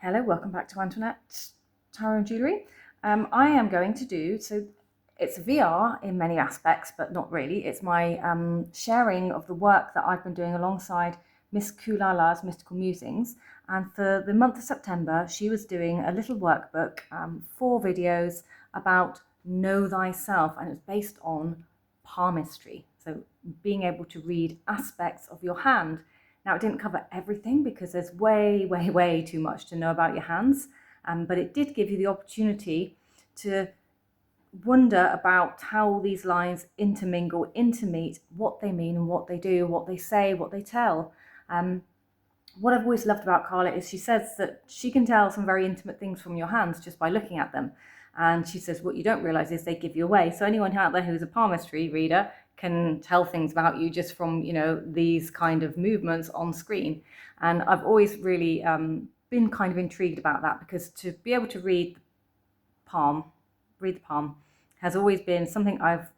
Hello, welcome back to Antoinette Tarot and Jewellery. I am going to do, so it's VR in many aspects, but not really. It's my sharing of the work that I've been doing alongside Miss Coolala's Mystical Musings. And for the month of September, she was doing a little workbook, 4 videos about Know Thyself, and it's based on palmistry. So being able to read aspects of your hand. Now, it didn't cover everything because there's way too much to know about your hands, but it did give you the opportunity to wonder about how these lines intermingle, intermeet, what they mean and what they do, what they say, what they tell. What I've always loved about Carla is she says that she can tell some very intimate things from your hands just by looking at them. And she says what you don't realize is they give you away. So anyone out there who's a palmistry reader can tell things about you just from, these kind of movements on screen. And I've always really been kind of intrigued about that, because to be able to read the palm has always been something I've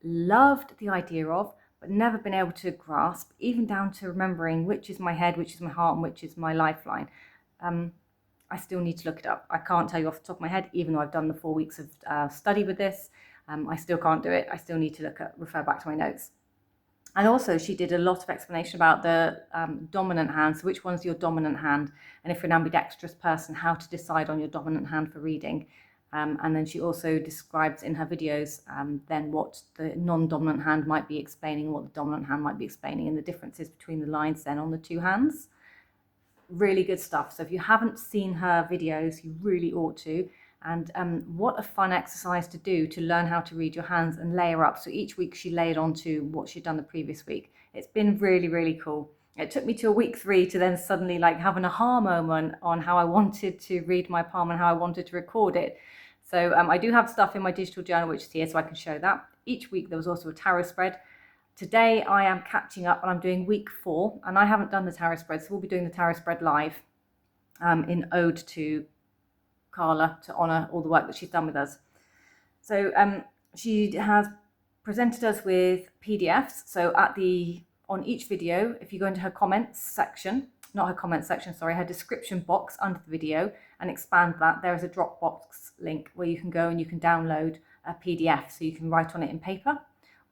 loved the idea of, but never been able to grasp, even down to remembering which is my head, which is my heart, and which is my lifeline. I still need to look it up. I can't tell you off the top of my head, even though I've done the 4 weeks of study with this. I still can't do it. I still need to refer back to my notes. And also she did a lot of explanation about the dominant hand. So which one's your dominant hand? And if you're an ambidextrous person, how to decide on your dominant hand for reading. And then she also describes in her videos then what the non-dominant hand might be explaining, what the dominant hand might be explaining, and the differences between the lines then on the 2 hands. Really good stuff. So if you haven't seen her videos, you really ought to. And what a fun exercise to do, to learn how to read your hands and layer up. So each week she layered onto what she'd done the previous week. It's been really cool. It took me to week 3 to then suddenly have an aha moment on how I wanted to read my palm and how I wanted to record it. So I do have stuff in my digital journal which is here, so I can show that. Each week there was also a tarot spread. Today I am catching up and I'm doing week 4, and I haven't done the tarot spread, so we'll be doing the tarot spread live in ode to Carla, to honour all the work that she's done with us. So she has presented us with PDFs. So on each video, if you go into her comments section, not her comments section, sorry, her description box under the video and expand that, there is a Dropbox link where you can go and you can download a PDF, so you can write on it in paper,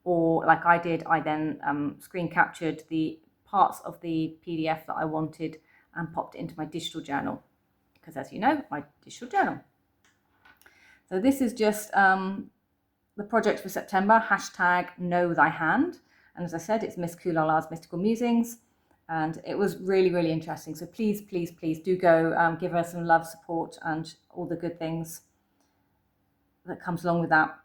or like I did, I then screen captured the parts of the PDF that I wanted and popped it into my digital journal, because as you know, my digital journal. So this is just the project for September, #Know Thy Hand. And as I said, it's Miss Coolala's Mystical Musings. And it was really interesting. So please do go give her some love, support, and all the good things that comes along with that.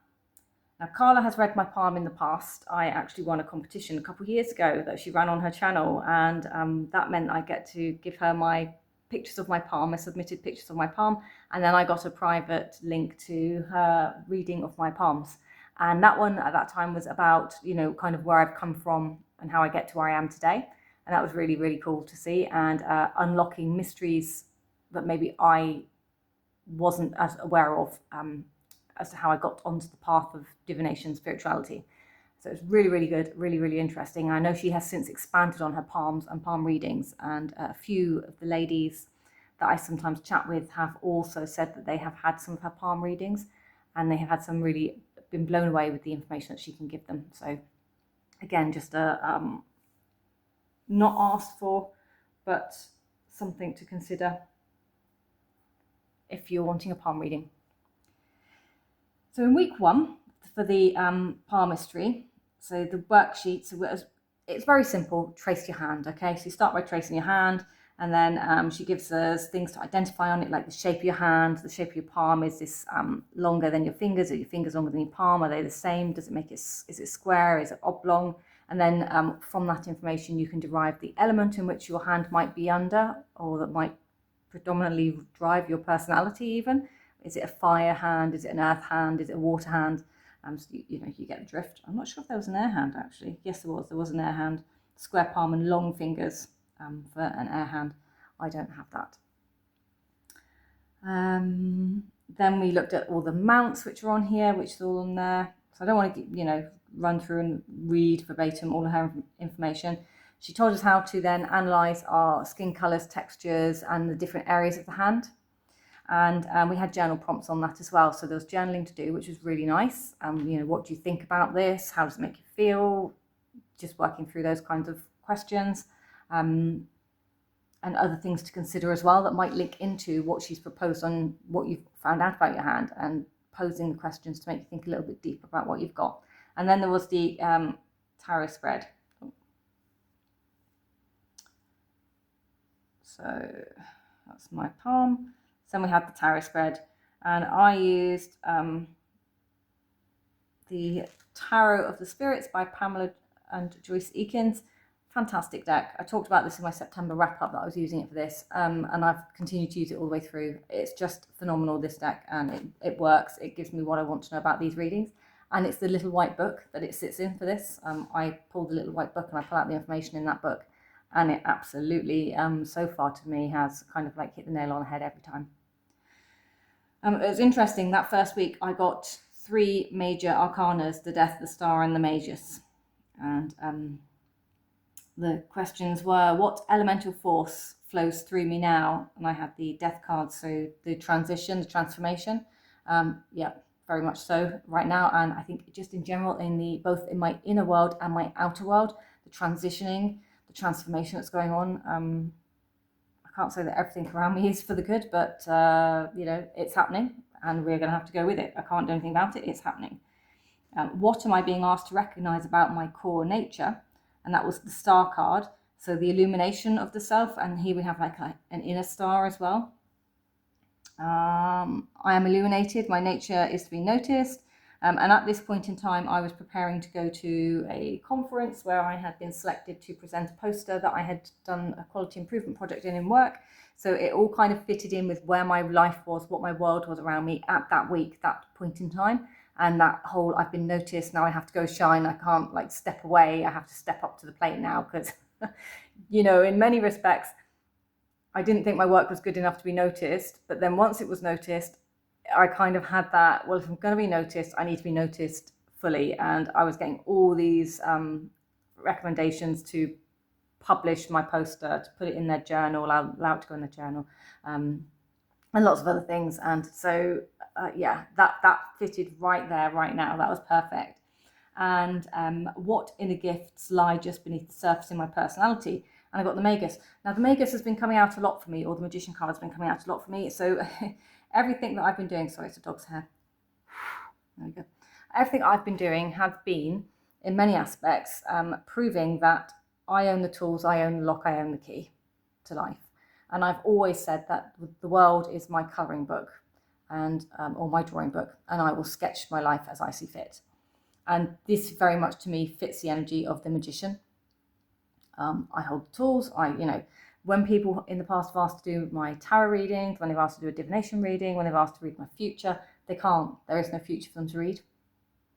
Now, Carla has read my palm in the past. I actually won a competition a couple of years ago that she ran on her channel, and that meant I get to give her my pictures of my palm. I submitted pictures of my palm, and then I got a private link to her reading of my palms. And that one at that time was about, kind of where I've come from and how I get to where I am today. And that was really cool to see, and unlocking mysteries that maybe I wasn't as aware of as to how I got onto the path of divination, spirituality. So it's really good, really interesting. I know she has since expanded on her palms and palm readings, and a few of the ladies that I sometimes chat with have also said that they have had some of her palm readings, and they have had some really been blown away with the information that she can give them. So again, just a not asked for, but something to consider if you're wanting a palm reading. So in week 1 for the palmistry, so the worksheet, it's very simple. Trace your hand, okay? So you start by tracing your hand, and then she gives us things to identify on it, like the shape of your hand, the shape of your palm. Is this longer than your fingers? Are your fingers longer than your palm? Are they the same? Does it make it? Is it square? Is it oblong? And then from that information, you can derive the element in which your hand might be under, or that might predominantly drive your personality even. Is it a fire hand? Is it an earth hand? Is it a water hand? So you get the drift. I'm not sure if there was an air hand, actually. Yes, there was. There was an air hand. Square palm and long fingers for an air hand. I don't have that. Then we looked at all the mounts which are on here, which is all on there. So I don't want to, run through and read verbatim all of her information. She told us how to then analyse our skin colours, textures, and the different areas of the hand. And we had journal prompts on that as well. So there was journaling to do, which was really nice. What do you think about this? How does it make you feel? Just working through those kinds of questions. And other things to consider as well that might link into what she's proposed on what you've found out about your hand, and posing the questions to make you think a little bit deeper about what you've got. And then there was the tarot spread. So that's my palm. Then we had the tarot spread, and I used the Tarot of the Spirits by Pamela and Joyce Eakins. Fantastic deck. I talked about this in my September wrap-up that I was using it for this, and I've continued to use it all the way through. It's just phenomenal, this deck, and it works. It gives me what I want to know about these readings, and it's the little white book that it sits in for this. I pulled the little white book and I pull out the information in that book, and it absolutely, so far to me, has kind of like hit the nail on the head every time. It was interesting, that first week I got 3 major arcanas, the Death, the Star, and the Magus. And the questions were, what elemental force flows through me now? And I had the Death card, so the transition, the transformation. Yeah, very much so right now. And I think just in general, both in my inner world and my outer world, the transitioning, the transformation that's going on. I can't say that everything around me is for the good, but it's happening, and we're going to have to go with it. I can't do anything about it. It's happening. What am I being asked to recognize about my core nature? And that was the star card. So the illumination of the self, and here we have like an inner star as well. I am illuminated. My nature is to be noticed. And at this point in time, I was preparing to go to a conference where I had been selected to present a poster that I had done a quality improvement project in work. So it all kind of fitted in with where my life was, what my world was around me at that week, that point in time. And that whole, I've been noticed, now I have to go shine. I can't like step away. I have to step up to the plate now because, in many respects, I didn't think my work was good enough to be noticed. But then once it was noticed, I kind of had that, well, if I'm going to be noticed, I need to be noticed fully. And I was getting all these recommendations to publish my poster, to put it in their journal, allow it to go in their journal, and lots of other things. And so, that fitted right there, right now. That was perfect. And what inner gifts lie just beneath the surface in my personality? And I got the Magus. Now, the Magus has been coming out a lot for me, or the Magician card has been coming out a lot for me. So everything that I've been doing, sorry, it's a dog's hair. There we go. Everything I've been doing has been, in many aspects, proving that I own the tools, I own the lock, I own the key to life. And I've always said that the world is my colouring book, and or my drawing book, and I will sketch my life as I see fit. And this very much to me fits the energy of the magician. I hold the tools. When people in the past have asked to do my tarot readings, when they've asked to do a divination reading, when they've asked to read my future, they can't. There is no future for them to read.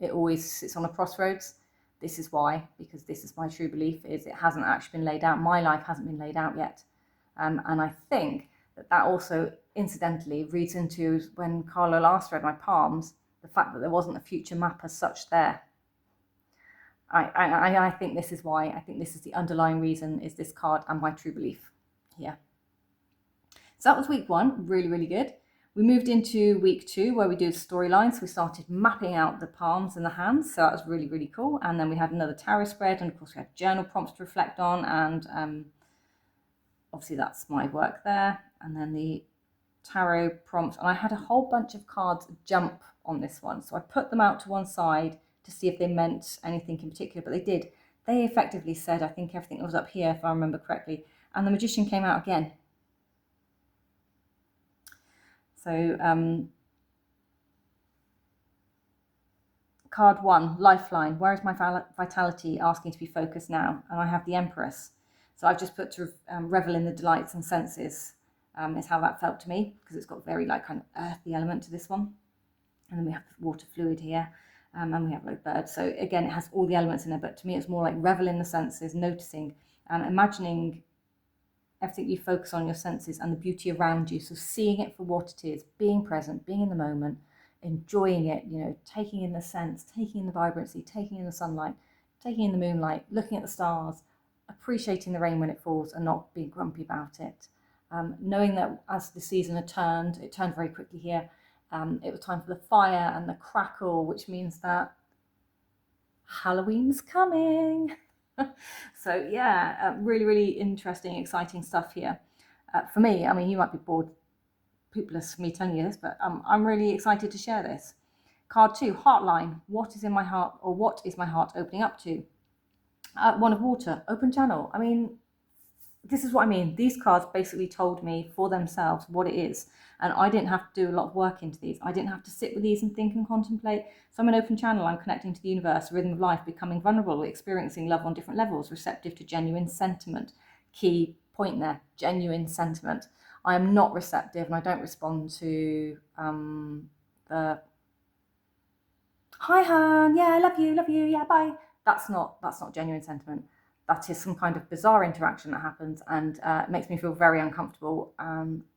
It always sits on a crossroads. This is why, because this is my true belief, is it hasn't actually been laid out. My life hasn't been laid out yet. And I think that also incidentally reads into, when Carlo last read my palms, the fact that there wasn't a future map as such there. I think this is why. I think this is the underlying reason, is this card and my true belief here. So that was week 1, really, really good. We moved into week 2 where we do storylines. We started mapping out the palms and the hands. So that was really, really cool. And then we had another tarot spread, and of course we had journal prompts to reflect on. And obviously that's my work there. And then the tarot prompts. And I had a whole bunch of cards jump on this one. So I put them out to one side to see if they meant anything in particular, but they did. They effectively said, I think everything was up here, if I remember correctly. And the Magician came out again. So card 1, Lifeline. Where is my vitality asking to be focused now? And I have the Empress. So I've just put to revel in the delights and senses, is how that felt to me, because it's got very kind of earthy element to this one. And then we have the water fluid here. And we have like birds. So again, it has all the elements in there, but to me, it's more like revel in the senses, noticing, imagining everything you focus on, your senses and the beauty around you. So seeing it for what it is, being present, being in the moment, enjoying it, taking in the sense, taking in the vibrancy, taking in the sunlight, taking in the moonlight, looking at the stars, appreciating the rain when it falls and not being grumpy about it. Knowing that as the season had turned, it turned very quickly here, it was time for the fire and the crackle, which means that Halloween's coming. So yeah, really, really interesting, exciting stuff here. For me, I mean, you might be bored, poopless for me telling you this, but I'm really excited to share this. Card 2, Heartline. What is in my heart, or what is my heart opening up to? One of Water, Open Channel. I mean, this is what I mean. These cards basically told me for themselves what it is. And I didn't have to do a lot of work into these. I didn't have to sit with these and think and contemplate. So I'm an open channel. I'm connecting to the universe, rhythm of life, becoming vulnerable, experiencing love on different levels, receptive to genuine sentiment. Key point there, genuine sentiment. I am not receptive and I don't respond to the hi hun, yeah, I love you, yeah, bye. That's not genuine sentiment. That is some kind of bizarre interaction that happens, and it makes me feel very uncomfortable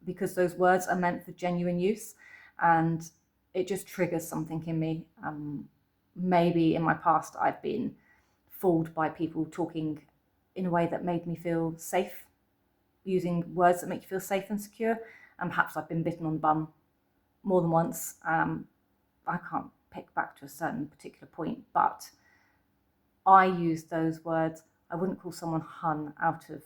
because those words are meant for genuine use, and it just triggers something in me. Maybe in my past I've been fooled by people talking in a way that made me feel safe, using words that make you feel safe and secure, and perhaps I've been bitten on the bum more than once. I can't pick back to a certain particular point, but I use those words. I wouldn't call someone hun out of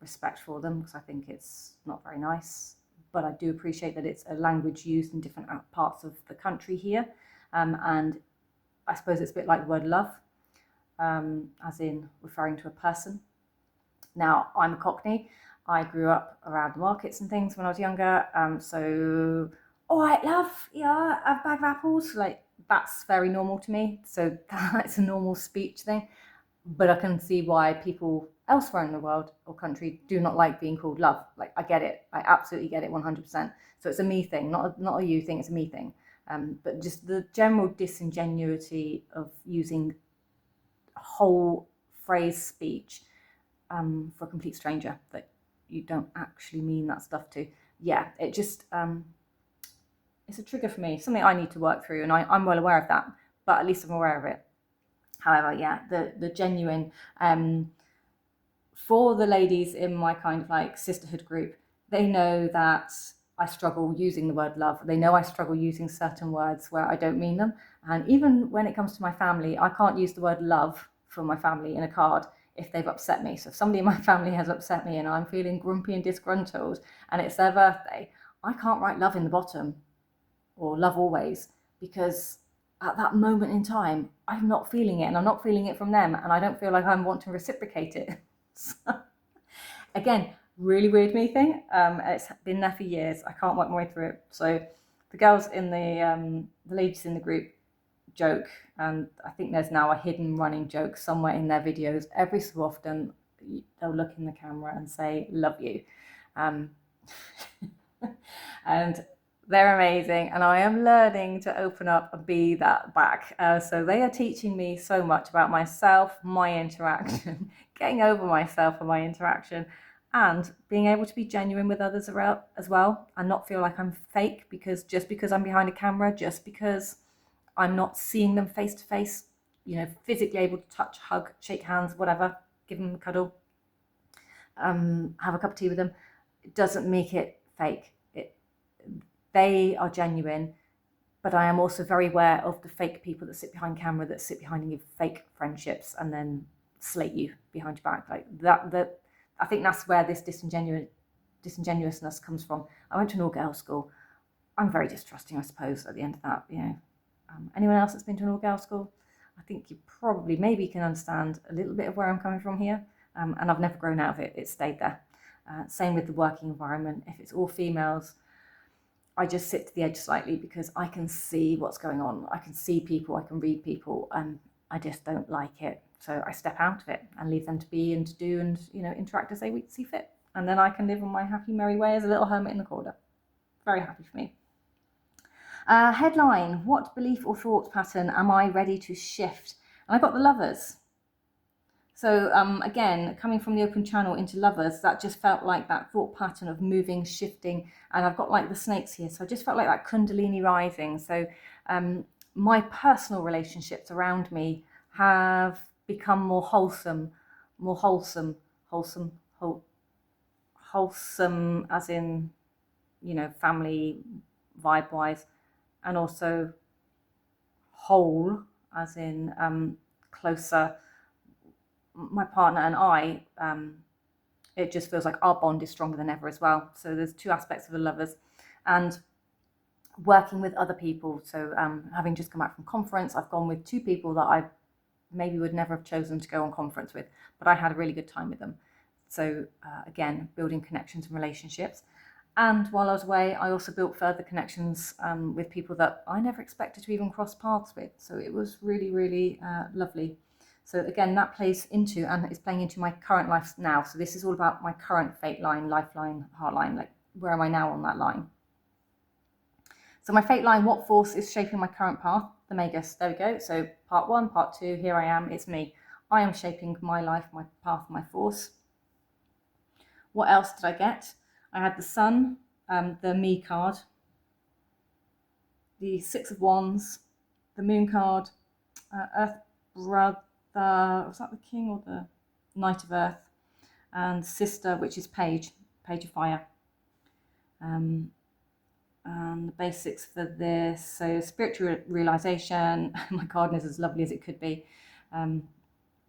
respect for them because I think it's not very nice, but I do appreciate that it's a language used in different parts of the country here, and I suppose it's a bit like the word love, as in referring to a person. Now, I'm a Cockney. I grew up around the markets and things when I was younger, so all right, love, yeah, have a bag of apples, like that's very normal to me, so that's a normal speech thing. But I can see why people elsewhere in the world or country do not like being called love. Like, I get it. I absolutely get it 100%. So it's a me thing, not a you thing, it's a me thing. But just the general disingenuity of using a whole phrase speech for a complete stranger that you don't actually mean that stuff to. Yeah, it just, it's a trigger for me, something I need to work through, and I'm well aware of that, but at least I'm aware of it. However, yeah, the genuine, for the ladies in my kind of like sisterhood group, they know that I struggle using the word love. They know I struggle using certain words where I don't mean them. And even when it comes to my family, I can't use the word love for my family in a card if they've upset me. So if somebody in my family has upset me and I'm feeling grumpy and disgruntled and it's their birthday, I can't write love in the bottom or love always, because at that moment in time, I'm not feeling it, and I'm not feeling it from them, and I don't feel like I want to reciprocate it. So, again, really weird me thing. It's been there for years. I can't work my way through it. So the girls in the ladies in the group joke, and I think there's now a hidden running joke somewhere in their videos. Every so often, they'll look in the camera and say, love you. And they're amazing, and I am learning to open up and be that back. So they are teaching me so much about myself, my interaction, getting over myself and my interaction, and being able to be genuine with others as well, and not feel like I'm fake because I'm behind a camera, just because I'm not seeing them face to face, physically able to touch, hug, shake hands, whatever, give them a cuddle, have a cup of tea with them, it doesn't make it fake. They are genuine, but I am also very aware of the fake people that sit behind camera, that sit behind you, fake friendships, and then slate you behind your back. Like that. I think that's where this disingenuousness comes from. I went to an all-girls school. I'm very distrusting, I suppose, at the end of that. Anyone else that's been to an all-girls school? I think you probably maybe can understand a little bit of where I'm coming from here. And I've never grown out of it. It stayed there. Same with the working environment. If it's all females, I just sit to the edge slightly because I can see what's going on. I can see people, I can read people, and I just don't like it. So I step out of it and leave them to be and to do and, interact as they see fit. And then I can live on my happy, merry way as a little hermit in the corner. Very happy for me. Headline, what belief or thought pattern am I ready to shift? And I got the Lovers. So again, coming from the open channel into Lovers, that just felt like that thought pattern of moving, shifting, and I've got like the snakes here, so I just felt like that Kundalini rising. So my personal relationships around me have become more wholesome, more wholesome, wholesome, wholesome as in, you know, family vibe wise, and also whole as in closer. My partner and I, it just feels like our bond is stronger than ever as well. So there's two aspects of the lovers, and working with other people. So having just come back from conference, I've gone with two people that I maybe would never have chosen to go on conference with, but I had a really good time with them. So again, building connections and relationships. And while I was away, I also built further connections with people that I never expected to even cross paths with. So it was really, really lovely. So again, that plays into and is playing into my current life now. So this is all about my current fate line, lifeline, heart line. Like, where am I now on that line? So my fate line, what force is shaping my current path? The Magus. There we go. So part one, part two, here I am. It's me. I am shaping my life, my path, my force. What else did I get? I had the Sun, the Me card, the Six of Wands, the Moon card, Earth Brother, was that the King or the Knight of Earth, and Sister, which is Page of Fire. And the basics for this, so spiritual realization. My garden is as lovely as it could be.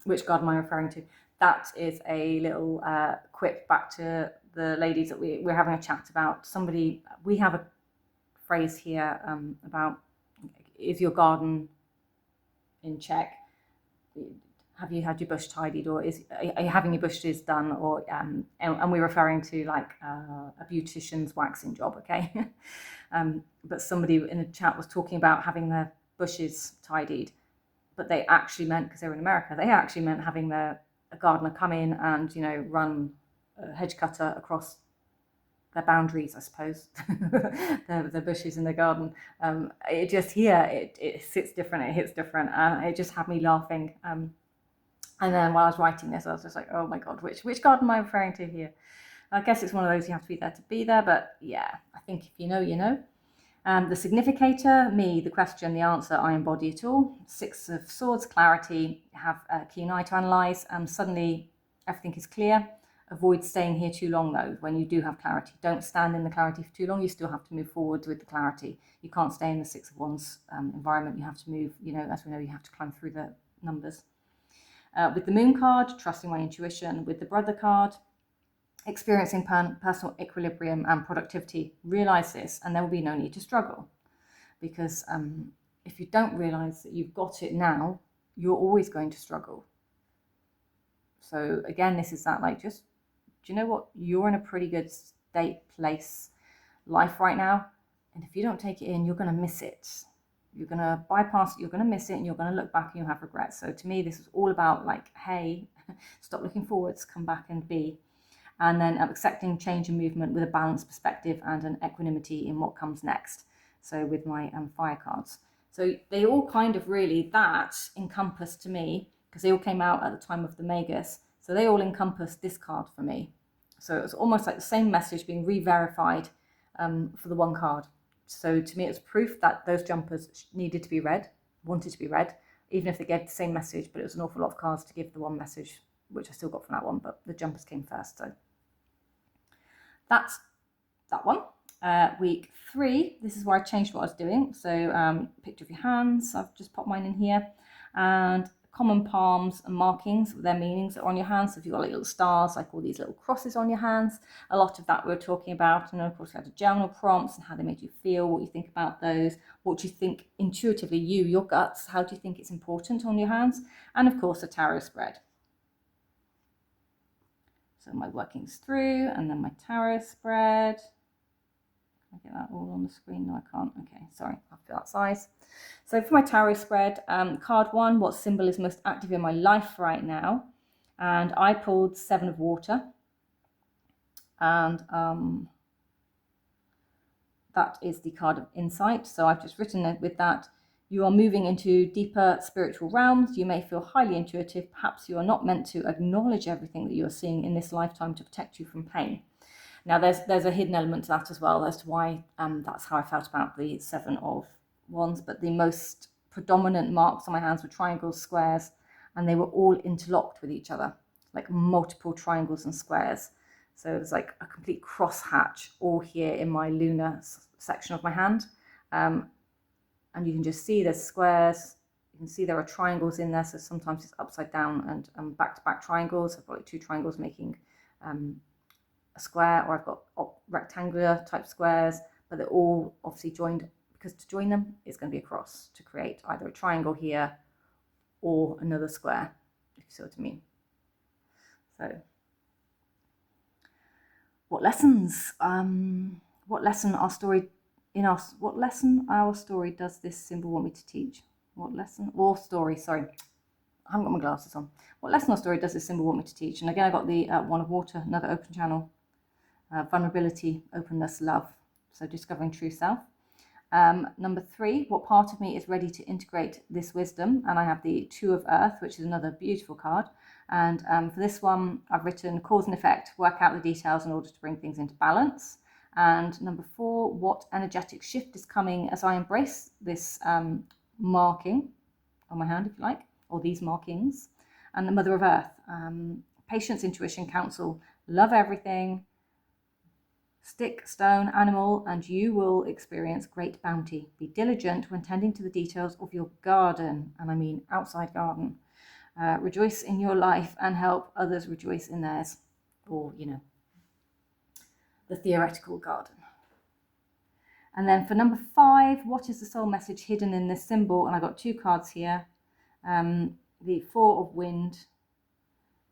Which garden am I referring to? That is a little quip back to the ladies that we're having a chat about. Somebody, we have a phrase here about, is your garden in check? Have you had your bush tidied, or are you having your bushes done? Or and we're referring to like a beautician's waxing job, okay? But somebody in the chat was talking about having their bushes tidied, but they actually meant, because they were in America, they actually meant having a gardener come in and, you know, run a hedge cutter across their boundaries, I suppose, the bushes in the garden. It just here, it sits different, it hits different, and it just had me laughing. And then while I was writing this, I was just like, oh my God, which garden am I referring to here? I guess it's one of those you have to be there, but yeah, I think if you know, you know. The significator, me, the question, the answer, I embody it all. Six of Swords, clarity, have a keen eye to analyse. Suddenly everything is clear. Avoid staying here too long though, when you do have clarity. Don't stand in the clarity for too long. You still have to move forward with the clarity. You can't stay in the Six of Wands environment. You have to move, you know, as we know, you have to climb through the numbers. With the Moon card, trusting my intuition. With the Brother card, experiencing personal equilibrium and productivity. Realize this, and there will be no need to struggle, because if you don't realize that you've got it now, you're always going to struggle. So again, this is that, like, just, do you know what, you're in a pretty good state, place, life right now, and if you don't take it in, you're going to miss it. You're going to bypass it, you're going to miss it, and you're going to look back and you'll have regrets. So to me, this is all about, like, hey, stop looking forwards, come back and be. And then accepting change and movement with a balanced perspective and an equanimity in what comes next. So with my fire cards. So they all kind of really, that encompass to me, because they all came out at the time of the Magus. So they all encompass this card for me. So it was almost like the same message being re-verified for the one card. So to me, it's proof that those jumpers needed to be read, wanted to be read, even if they gave the same message, but it was an awful lot of cards to give the one message, which I still got from that one, but the jumpers came first. So that's that one. Week 3, this is where I changed what I was doing. So picture of your hands, I've just popped mine in here, and common palms and markings, their meanings are on your hands. So if you've got like little stars, like all these little crosses on your hands, a lot of that we were talking about. And then of course we had the journal prompts and how they made you feel, what you think about those, what you think intuitively, your guts, how do you think it's important on your hands, and of course a tarot spread. So my workings through, and then my tarot spread. Can I get that all on the screen? No, I can't. Okay, sorry, I'll do that size. So for my tarot spread, card 1, what symbol is most active in my life right now? And I pulled 7 of water. And that is the card of insight. So I've just written it with that. You are moving into deeper spiritual realms. You may feel highly intuitive. Perhaps you are not meant to acknowledge everything that you're seeing in this lifetime to protect you from pain. Now, there's a hidden element to that as well as to why that's how I felt about the 7 of Wands. But the most predominant marks on my hands were triangles, squares, and they were all interlocked with each other. like multiple triangles and squares. So there's like a complete crosshatch all here in my lunar section of my hand. And you can just see there's squares. You can see there are triangles in there. So sometimes it's upside down and back-to-back triangles. I've got like 2 triangles making a square, or I've got rectangular type squares, but they're all obviously joined, because to join them it's going to be a cross to create either a triangle here or another square, if you see what I mean. So what lessons, what lesson our story does this symbol want me to teach? What lesson or story, sorry, I haven't got my glasses on. What lesson or story does this symbol want me to teach? And again, I got the one of water, another open channel, vulnerability, openness, love. So discovering true self. Number 3, what part of me is ready to integrate this wisdom? And I have the 2 of Earth, which is another beautiful card. And for this one, I've written cause and effect, work out the details in order to bring things into balance. And number 4, what energetic shift is coming as I embrace this marking on my hand, if you like, or these markings. And the Mother of Earth, patience, intuition, counsel, love everything, stick, stone, animal, and you will experience great bounty. Be diligent when tending to the details of your garden, and I mean outside garden. Rejoice in your life and help others rejoice in theirs, or, you know, the theoretical garden. And then for number 5, what is the soul message hidden in this symbol? And I got 2 cards here, the 4 of wind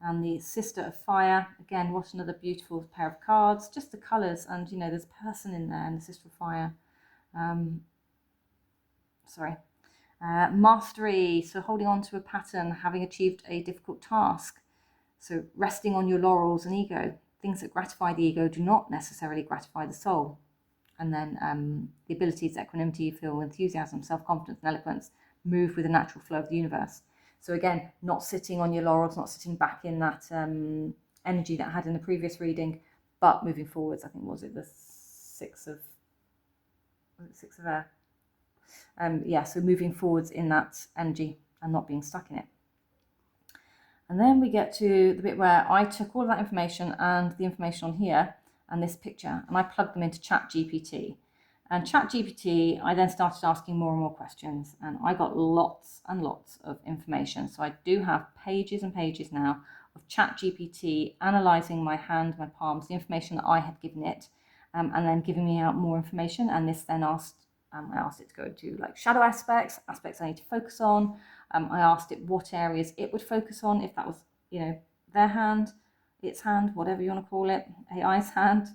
and the Sister of Fire. Again, what another beautiful pair of cards. Just the colours, and you know, there's a person in there, and the Sister of Fire. Mastery, so holding on to a pattern, having achieved a difficult task. So resting on your laurels and ego. Things that gratify the ego do not necessarily gratify the soul. And then the abilities, equanimity, feel enthusiasm, self-confidence, and eloquence move with the natural flow of the universe. So again, not sitting on your laurels, not sitting back in that energy that I had in the previous reading, but moving forwards. I think, was it the 6 of air? Yeah, so moving forwards in that energy and not being stuck in it. And then we get to the bit where I took all of that information and the information on here and this picture, and I plugged them into ChatGPT. And ChatGPT, I then started asking more and more questions, and I got lots and lots of information. So I do have pages and pages now of ChatGPT analysing my hand, my palms, the information that I had given it, and then giving me out more information. And this then I asked it to go into like shadow aspects I need to focus on. I asked it what areas it would focus on, if that was, you know, their hand, its hand, whatever you want to call it, AI's hand.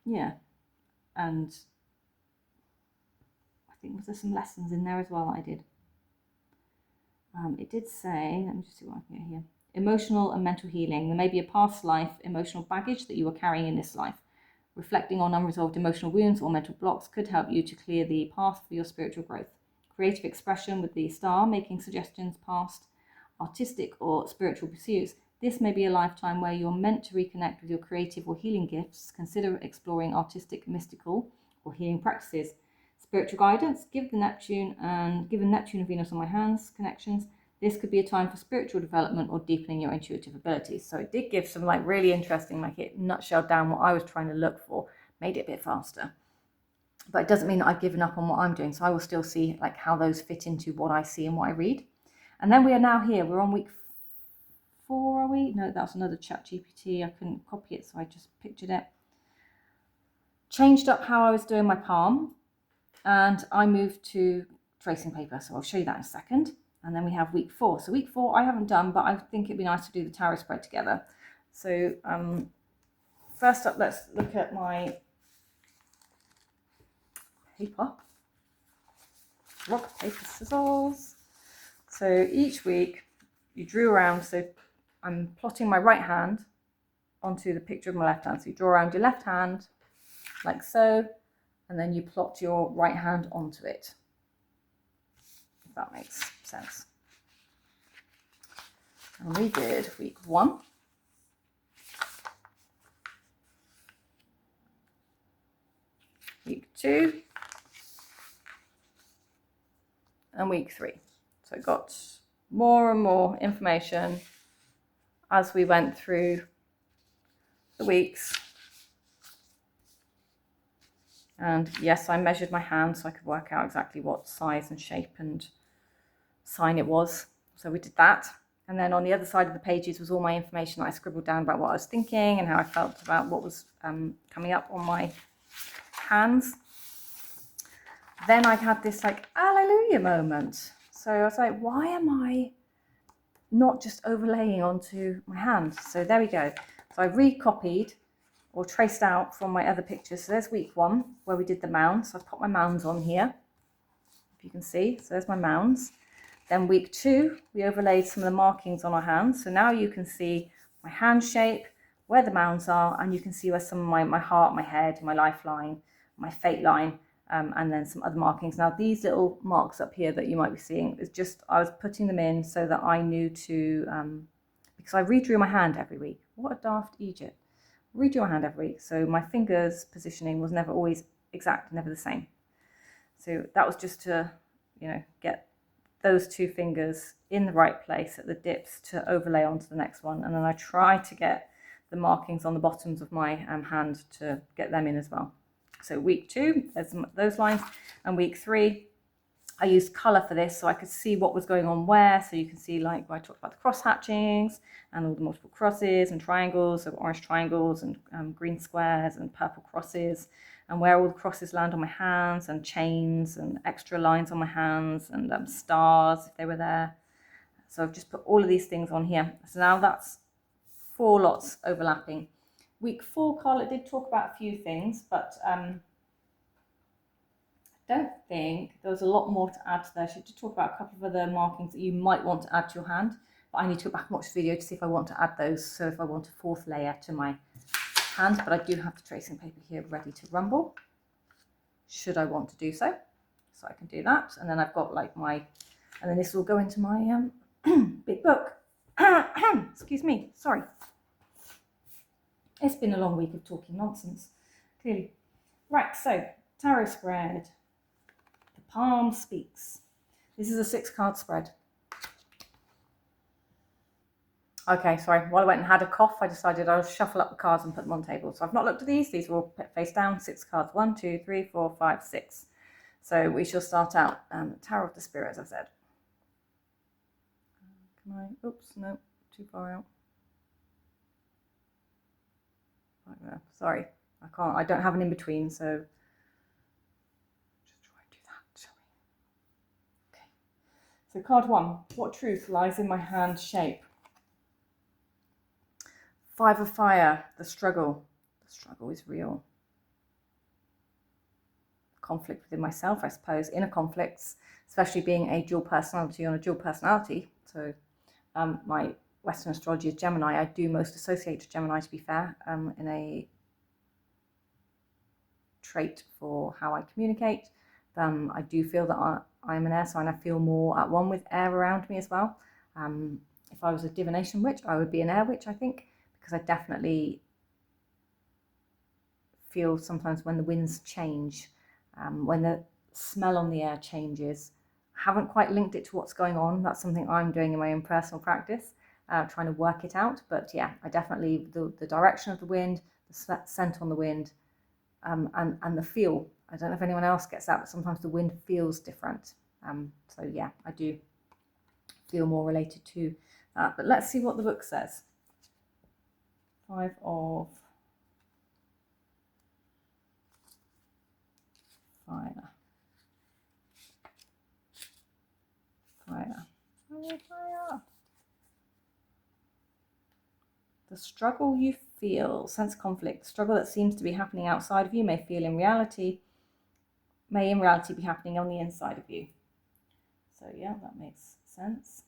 Yeah, and I think there's some lessons in there as well that I did. It did say, let me just see what I can get here. Emotional and mental healing. There may be a past life emotional baggage that you are carrying in this life. Reflecting on unresolved emotional wounds or mental blocks could help you to clear the path for your spiritual growth. Creative expression with the star, making suggestions past artistic or spiritual pursuits. This may be a lifetime where you're meant to reconnect with your creative or healing gifts. Consider exploring artistic, mystical, or healing practices. Spiritual guidance, given Neptune and Venus on my hands connections, this could be a time for spiritual development or deepening your intuitive abilities. So it did give some like really interesting, like it nutshelled down what I was trying to look for, made it a bit faster. But it doesn't mean that I've given up on what I'm doing. So I will still see like how those fit into what I see and what I read. And then we are now here. We're on week 4, are we? No, that's another ChatGPT. I couldn't copy it, so I just pictured it. Changed up how I was doing my palm, and I moved to tracing paper. So I'll show you that in a second. And then we have week 4. So week 4 I haven't done, but I think it'd be nice to do the tarot spread together. So first up, let's look at my paper. Rock, paper, scissors. So each week you drew around. So I'm plotting my right hand onto the picture of my left hand. So you draw around your left hand like so, and then you plot your right hand onto it, if that makes sense. And we did week 1. Week 2. And week 3. So I got more and more information as we went through the weeks. And yes, I measured my hand so I could work out exactly what size and shape and sign it was. So we did that. And then on the other side of the pages was all my information that I scribbled down about what I was thinking and how I felt about what was coming up on my hands. Then I had this like hallelujah moment. So I was like, why am I not just overlaying onto my hand? So there we go. So I recopied or traced out from my other pictures. So there's week 1 where we did the mounds. So I've put my mounds on here, if you can see. So there's my mounds. Then week 2, we overlaid some of the markings on our hands. So now you can see my hand shape, where the mounds are, and you can see where some of my heart, my head, my lifeline, my fate line, and then some other markings. Now these little marks up here that you might be seeing is just, I was putting them in so that I knew to, because I redrew my hand every week. What a daft Egypt. Redrew my hand every week. So my fingers positioning was never always exact, never the same. So that was just to, get those 2 fingers in the right place at the dips to overlay onto the next one. And then I try to get the markings on the bottoms of my hand to get them in as well. So week 2, there's those lines. And week 3, I used colour for this so I could see what was going on where. So you can see, like, I talked about the cross hatchings and all the multiple crosses and triangles, so orange triangles and green squares and purple crosses, and where all the crosses land on my hands, and chains and extra lines on my hands, and stars if they were there. So I've just put all of these things on here. So now that's 4 lots overlapping. Week 4, Carla did talk about a few things, but I don't think there was a lot more to add to there. She did talk about a couple of other markings that you might want to add to your hand, but I need to go back and watch the video to see if I want to add those. So if I want a 4th layer to my hand, but I do have the tracing paper here ready to rumble, should I want to do so. So I can do that. And then I've got like and then this will go into my big book. Excuse me, sorry. It's been a long week of talking nonsense, clearly. Right, so tarot spread. The palm speaks. This is a 6-card spread. Okay, sorry. While I went and had a cough, I decided I'll shuffle up the cards and put them on the table. So I've not looked at these. These are all face down. 6 cards. 1, 2, 3, 4, 5, 6. So we shall start out. Tower of the Spirit, as I said. Can I? Oops, no, too far out. Right there. Sorry, I can't. I don't have an in between, so just try and do that, shall we? Okay. So card 1. What truth lies in my hand shape? 5 of Fire. The struggle. The struggle is real. Conflict within myself, I suppose. Inner conflicts, especially being a dual personality on a dual personality. So my Western astrology is Gemini. I do most associate to Gemini, to be fair, in a trait for how I communicate. I do feel that I'm an air sign. I feel more at one with air around me as well. If I was a divination witch, I would be an air witch, I think, because I definitely feel sometimes when the winds change, when the smell on the air changes. Haven't quite linked it to what's going on. That's something I'm doing in my own personal practice, trying to work it out. But yeah, I definitely, the direction of the wind, the scent on the wind, and the feel. I don't know if anyone else gets that, but sometimes the wind feels different. So yeah, I do feel more related to that. But let's see what the book says. 5 of Fire. Fire. Fire. The struggle you feel, sense conflict, the struggle that seems to be happening outside of you may in reality be happening on the inside of you. So yeah, that makes sense.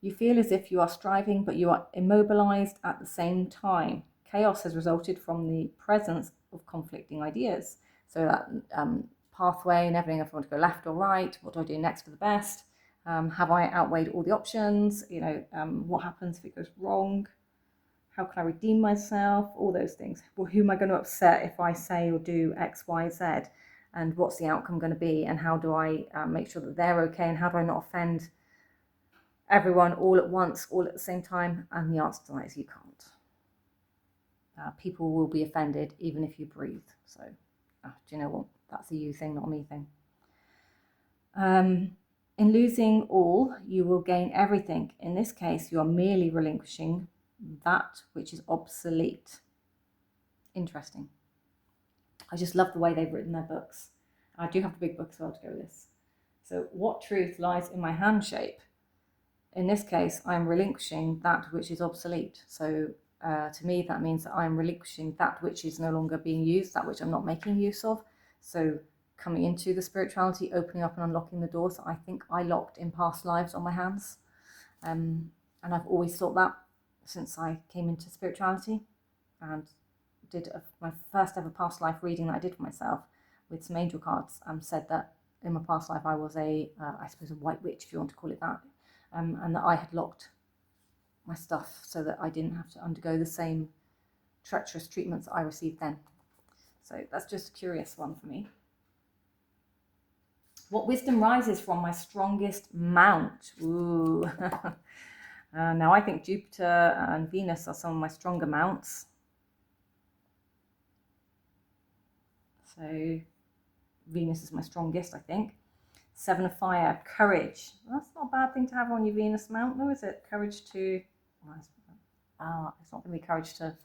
You feel as if you are striving, but you are immobilized at the same time. Chaos has resulted from the presence of conflicting ideas. So that pathway and everything, if I want to go left or right, what do I do next for the best? Have I outweighed all the options? What happens if it goes wrong? How can I redeem myself? All those things. Well, who am I going to upset if I say or do X, Y, Z? and what's the outcome going to be, and how do I make sure that they're okay, and how do I not offend everyone all at once, all at the same time? And the answer to that is you can't. People will be offended even if you breathe. So do you know what? That's a you thing, not a me thing. In losing all, you will gain everything. In this case, you are merely relinquishing that which is obsolete. Interesting. I just love the way they've written their books. I do have the big book as well to go with this. So what truth lies in my hand shape? In this case, I'm relinquishing that which is obsolete. So to me, that means that I'm relinquishing that which is no longer being used, that which I'm not making use of. So coming into the spirituality, opening up and unlocking the doors that I think I locked in past lives on my hands. And I've always thought that since I came into spirituality, and did my first ever past life reading that I did for myself with some angel cards. Said that in my past life I was I suppose a white witch, if you want to call it that, and that I had locked my stuff so that I didn't have to undergo the same treacherous treatments that I received then. So that's just a curious one for me. What wisdom rises from my strongest mount? Ooh. Now I think Jupiter and Venus are some of my stronger mounts. So Venus is my strongest, I think. 7 of Fire, courage. That's not a bad thing to have on your Venus mount, though, is it? Courage to... it's not going to be courage to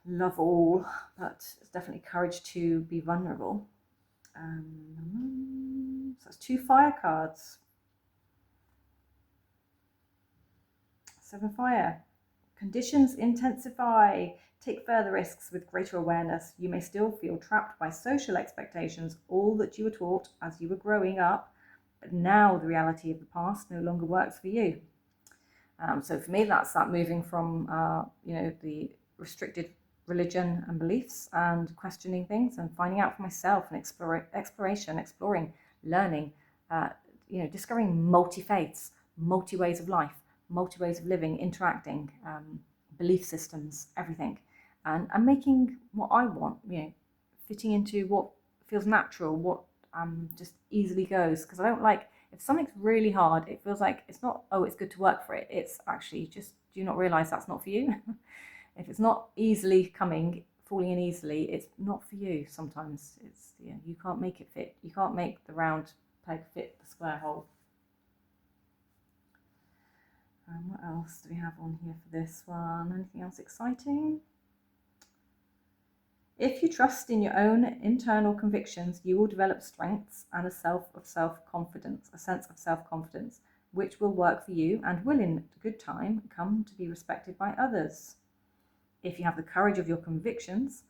love all, but it's definitely courage to be vulnerable. So that's 2 fire cards. 7 Fire. Conditions intensify. Take further risks with greater awareness. You may still feel trapped by social expectations, all that you were taught as you were growing up, but now the reality of the past no longer works for you. So for me, that's that moving from the restricted religion and beliefs, and questioning things and finding out for myself, and exploring, learning, discovering multi-faiths, multi-ways of life, multi-ways of living, interacting, belief systems, everything. And making what I want, fitting into what feels natural, what just easily goes. Because I don't like, if something's really hard, it feels like it's not, it's good to work for it. It's actually just, do you not realize that's not for you? If it's not easily coming, falling in easily, it's not for you. Sometimes it's, you can't make it fit. You can't make the round peg fit the square hole. What else do we have on here for this one? Anything else exciting? If you trust in your own internal convictions, you will develop strengths and a sense of self-confidence, which will work for you and will in good time come to be respected by others. If you have the courage of your convictions,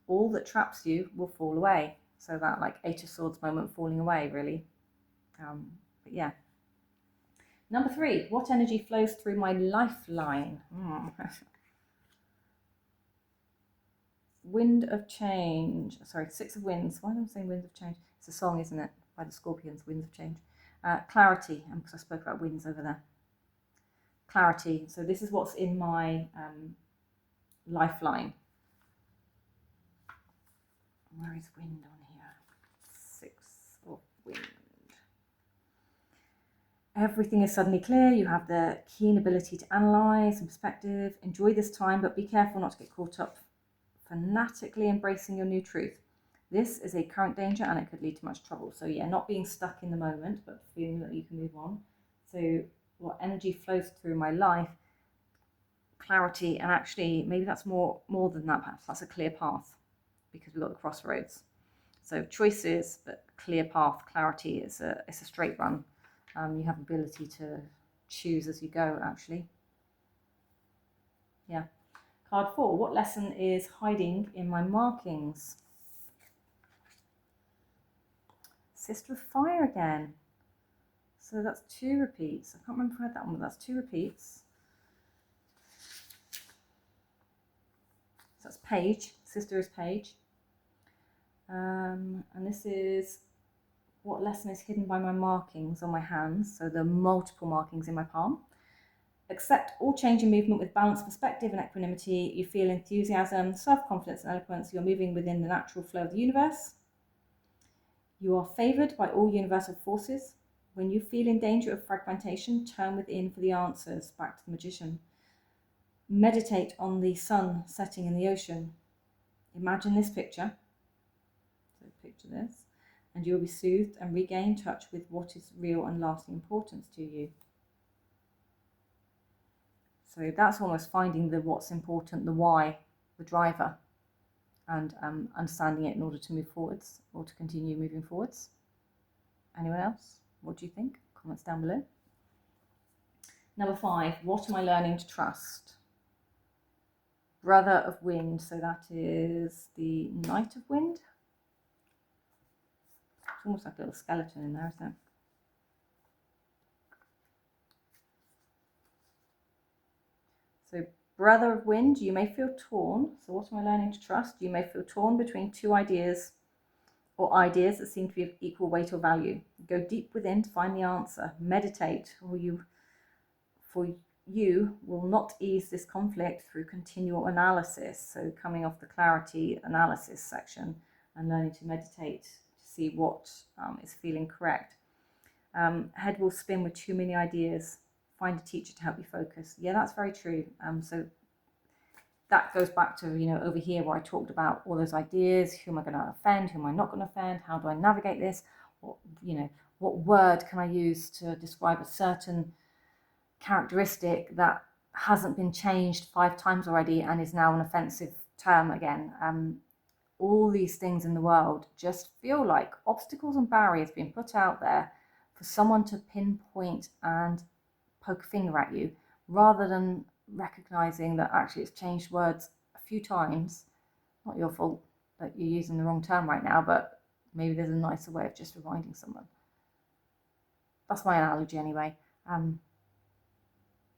all that traps you will fall away. So that like 8 of Swords moment falling away, really. But yeah. Number 3, what energy flows through my lifeline? Wind of Change. Sorry, 6 of Winds. Why am I saying Wind of Change? It's a song, isn't it? By the Scorpions, Winds of Change. Clarity, because I spoke about winds over there. Clarity. So this is what's in my lifeline. Where is wind on here? 6 of Wind. Everything is suddenly clear. You have the keen ability to analyse and perspective. Enjoy this time, but be careful not to get caught up fanatically embracing your new truth. This is a current danger and it could lead to much trouble. So yeah, not being stuck in the moment, but feeling that you can move on. So what energy flows through my life? Clarity, and actually maybe that's more than that. Perhaps that's a clear path, because we've got the crossroads. So choices, but clear path. Clarity is it's a straight run. You have ability to choose as you go, actually. Yeah. Card 4, what lesson is hiding in my markings? Sister of Fire again. So that's 2 repeats. I can't remember if I had that one, but that's 2 repeats. So that's Page. Sister is Page. And this is what lesson is hidden by my markings on my hands. So the multiple markings in my palm. Accept all change and movement with balanced perspective and equanimity. You feel enthusiasm, self-confidence and eloquence. You're moving within the natural flow of the universe. You are favoured by all universal forces. When you feel in danger of fragmentation, turn within for the answers. Back to the magician. Meditate on the sun setting in the ocean. Imagine this picture. So picture this. And you'll be soothed and regain touch with what is real and lasting importance to you. So that's almost finding the what's important, the why, the driver, and understanding it in order to move forwards or to continue moving forwards. Anyone else? What do you think? Comments down below. Number 5, what am I learning to trust? Brother of Wind, so that is the Knight of Wind. It's almost like a little skeleton in there, isn't it? So Brother of Wind, you may feel torn. So what am I learning to trust? You may feel torn between two ideas or ideas that seem to be of equal weight or value. Go deep within to find the answer. Meditate, for you will not ease this conflict through continual analysis. So coming off the clarity analysis section and learning to meditate to see what is feeling correct. Head will spin with too many ideas. Find a teacher to help you focus. Yeah, that's very true. So that goes back to, over here where I talked about all those ideas. Who am I going to offend? Who am I not going to offend? How do I navigate this? What word can I use to describe a certain characteristic that hasn't been changed 5 times already and is now an offensive term again? All these things in the world just feel like obstacles and barriers being put out there for someone to pinpoint and poke a finger at you, rather than recognizing that actually it's changed words a few times. Not your fault that you're using the wrong term right now, but maybe there's a nicer way of just reminding someone. That's my analogy anyway.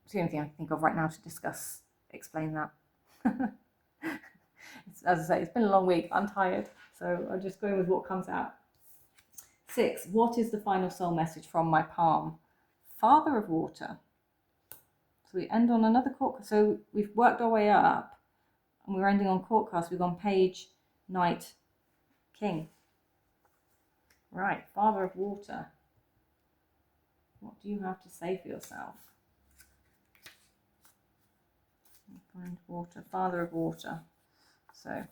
It's the only thing I can think of right now to explain that. As I say, it's been a long week. I'm tired, so I'll just go with what comes out. 6, what is the final soul message from my palm? Father of Water. So we end on another court. So we've worked our way up and we're ending on court cast. We've gone Page, Knight, King. Right, Father of Water. What do you have to say for yourself? Find water, Father of Water. So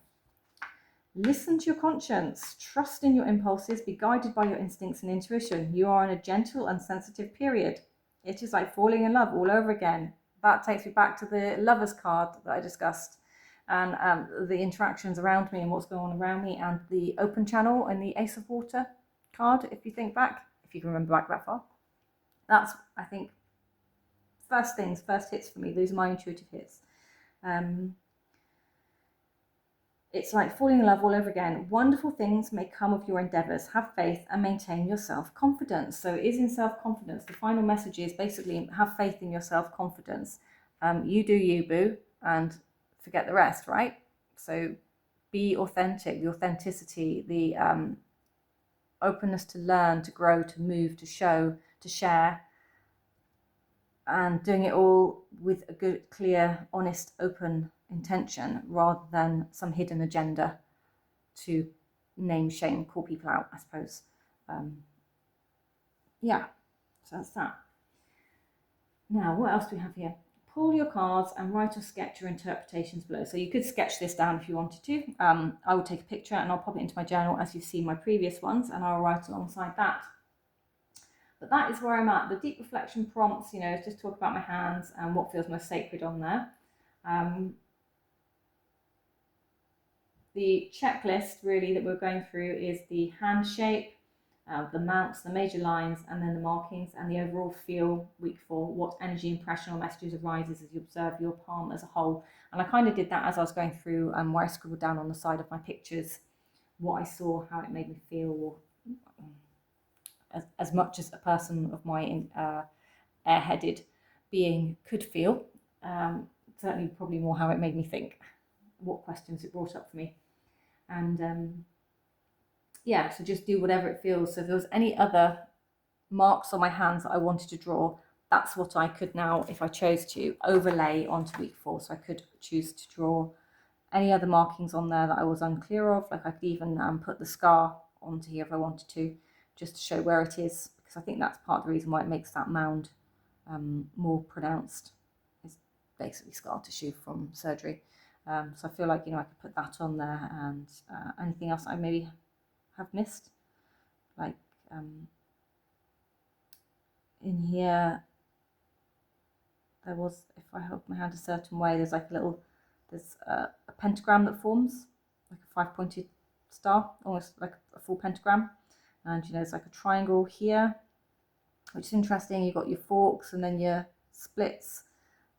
listen to your conscience, trust in your impulses, be guided by your instincts and intuition. You are in a gentle and sensitive period. It is like falling in love all over again. That takes me back to the Lovers card that I discussed, and the interactions around me and what's going on around me, and the open channel and the Ace of Water card, if you think back, if you can remember back that far. That's, I think, first hits for me. Those are my intuitive hits. It's like falling in love all over again. Wonderful things may come of your endeavours. Have faith and maintain your self-confidence. So it is in self-confidence. The final message is basically have faith in your self-confidence. You do you, boo, and forget the rest, right? So be authentic, the authenticity, the openness to learn, to grow, to move, to show, to share, and doing it all with a good, clear, honest, open intention, rather than some hidden agenda to name, shame, call people out, I suppose. Yeah, so that's that. Now, what else do we have here? Pull your cards and write or sketch your interpretations below. So you could sketch this down if you wanted to. I will take a picture and I'll pop it into my journal as you've seen my previous ones, and I'll write alongside that. But that is where I'm at. The deep reflection prompts, just talk about my hands and what feels most sacred on there. The checklist really that we're going through is the hand shape, the mounts, the major lines, and then the markings, and the overall feel, week 4, what energy, impression or messages arises as you observe your palm as a whole. And I kind of did that as I was going through, where I scribbled down on the side of my pictures what I saw, how it made me feel, or as much as a person of my airheaded being could feel. Certainly probably more how it made me think, what questions it brought up for me. And so just do whatever it feels. So if there was any other marks on my hands that I wanted to draw, that's what I could now, if I chose to, overlay onto week 4. So I could choose to draw any other markings on there that I was unclear of. Like I could even put the scar onto here if I wanted to, just to show where it is, because I think that's part of the reason why it makes that mound more pronounced. It's basically scar tissue from surgery. So I feel like, I could put that on there, and anything else I maybe have missed, like in here there was, if I hold my hand a certain way, there's like there's a pentagram that forms, like a 5-pointed star, almost like a full pentagram. And there's like a triangle here, which is interesting. You've got your forks and then your splits,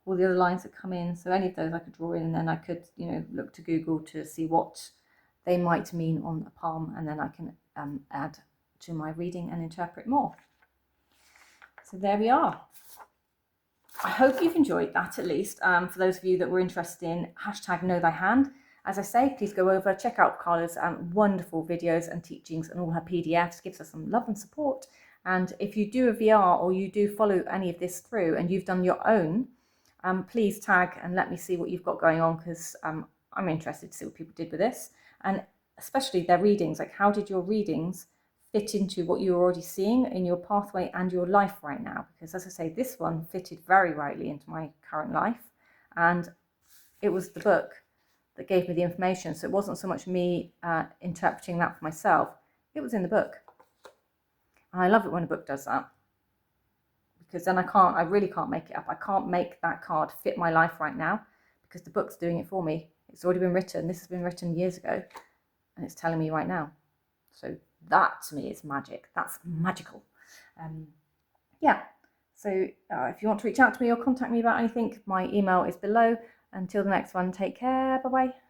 all the other lines that come in. So any of those I could draw in, and then I could, look to Google to see what they might mean on a palm, and then I can add to my reading and interpret more. So there we are. I hope you've enjoyed that, at least. For those of you that were interested in #KnowThyHand, as I say, please go over, check out Carla's wonderful videos and teachings and all her PDFs. Gives us some love and support. And if you do a VR or you do follow any of this through and you've done your own, please tag and let me see what you've got going on, because I'm interested to see what people did with this, and especially their readings. Like, how did your readings fit into what you're already seeing in your pathway and your life right now? Because as I say, this one fitted very rightly into my current life, and it was the book that gave me the information. So it wasn't so much me interpreting that for myself, it was in the book. And I love it when a book does that, because then I really can't make it up. I can't make that card fit my life right now, because the book's doing it for me. It's already been written. This has been written years ago, and it's telling me right now. So that to me is magic. That's magical. Yeah. So if you want to reach out to me or contact me about anything, my email is below. Until the next one, take care. Bye-bye.